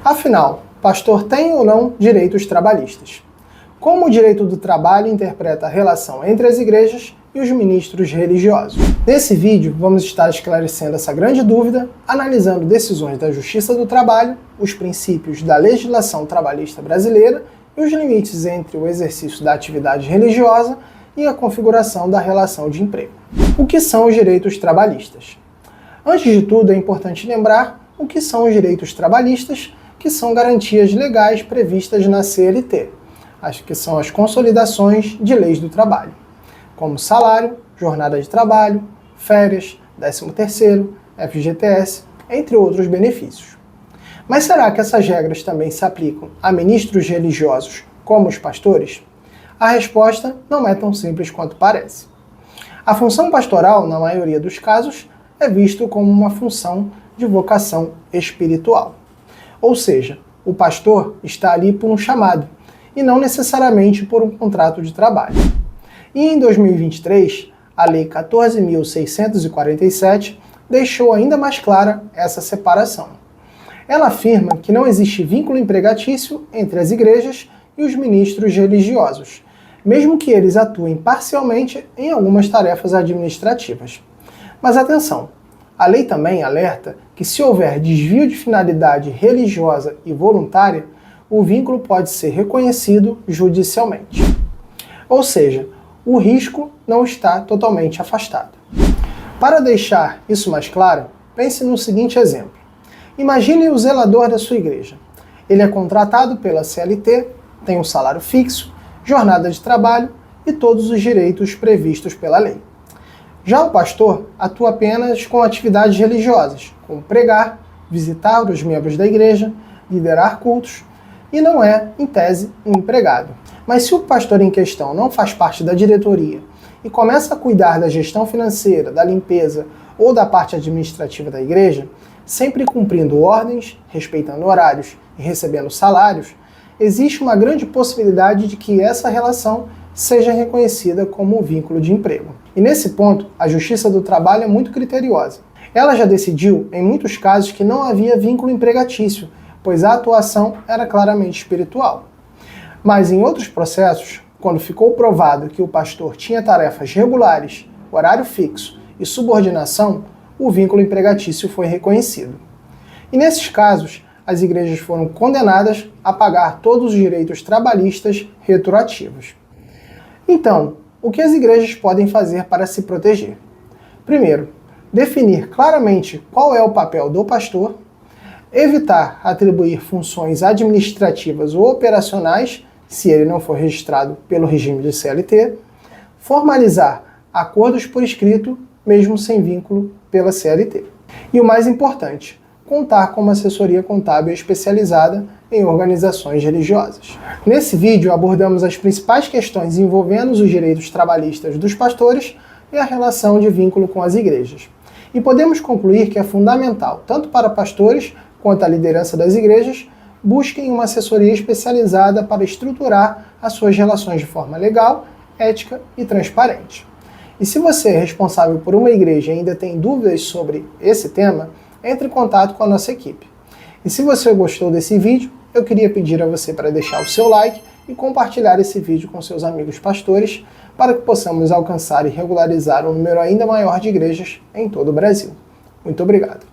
Afinal, pastor tem ou não direitos trabalhistas? Como o direito do trabalho interpreta a relação entre as igrejas e os ministros religiosos? Nesse vídeo, vamos estar esclarecendo essa grande dúvida, analisando decisões da Justiça do Trabalho, os princípios da legislação trabalhista brasileira e os limites entre o exercício da atividade religiosa e a configuração da relação de emprego. O que são os direitos trabalhistas? Antes de tudo, é importante lembrar o que são os direitos trabalhistas, que são garantias legais previstas na CLT, que são as consolidações de leis do trabalho, como salário, jornada de trabalho, férias, 13º, FGTS, entre outros benefícios. Mas será que essas regras também se aplicam a ministros religiosos, como os pastores? A resposta não é tão simples quanto parece. A função pastoral, na maioria dos casos, é visto como uma função de vocação espiritual. Ou seja, o pastor está ali por um chamado, e não necessariamente por um contrato de trabalho. E em 2023, a Lei 14.647 deixou ainda mais clara essa separação. Ela afirma que não existe vínculo empregatício entre as igrejas e os ministros religiosos, mesmo que eles atuem parcialmente em algumas tarefas administrativas. Mas atenção! A lei também alerta que se houver desvio de finalidade religiosa e voluntária, o vínculo pode ser reconhecido judicialmente. Ou seja, o risco não está totalmente afastado. Para deixar isso mais claro, pense no seguinte exemplo. Imagine o zelador da sua igreja. Ele é contratado pela CLT, tem um salário fixo, jornada de trabalho e todos os direitos previstos pela lei. Já o pastor atua apenas com atividades religiosas, como pregar, visitar os membros da igreja, liderar cultos, e não é, em tese, um empregado. Mas se o pastor em questão não faz parte da diretoria e começa a cuidar da gestão financeira, da limpeza ou da parte administrativa da igreja, sempre cumprindo ordens, respeitando horários e recebendo salários, existe uma grande possibilidade de que essa relação seja reconhecida como um vínculo de emprego. E nesse ponto, a Justiça do Trabalho é muito criteriosa. Ela já decidiu, em muitos casos, que não havia vínculo empregatício, pois a atuação era claramente espiritual. Mas em outros processos, quando ficou provado que o pastor tinha tarefas regulares, horário fixo e subordinação, o vínculo empregatício foi reconhecido. E nesses casos, as igrejas foram condenadas a pagar todos os direitos trabalhistas retroativos. Então, o que as igrejas podem fazer para se proteger? Primeiro, definir claramente qual é o papel do pastor, evitar atribuir funções administrativas ou operacionais, se ele não for registrado pelo regime de CLT, formalizar acordos por escrito, mesmo sem vínculo pela CLT. E o mais importante, contar com uma assessoria contábil especializada em organizações religiosas. Nesse vídeo abordamos as principais questões envolvendo os direitos trabalhistas dos pastores e a relação de vínculo com as igrejas. E podemos concluir que é fundamental, tanto para pastores quanto a liderança das igrejas, busquem uma assessoria especializada para estruturar as suas relações de forma legal, ética e transparente. E se você é responsável por uma igreja e ainda tem dúvidas sobre esse tema, entre em contato com a nossa equipe. E se você gostou desse vídeo, eu queria pedir a você para deixar o seu like e compartilhar esse vídeo com seus amigos pastores para que possamos alcançar e regularizar um número ainda maior de igrejas em todo o Brasil. Muito obrigado.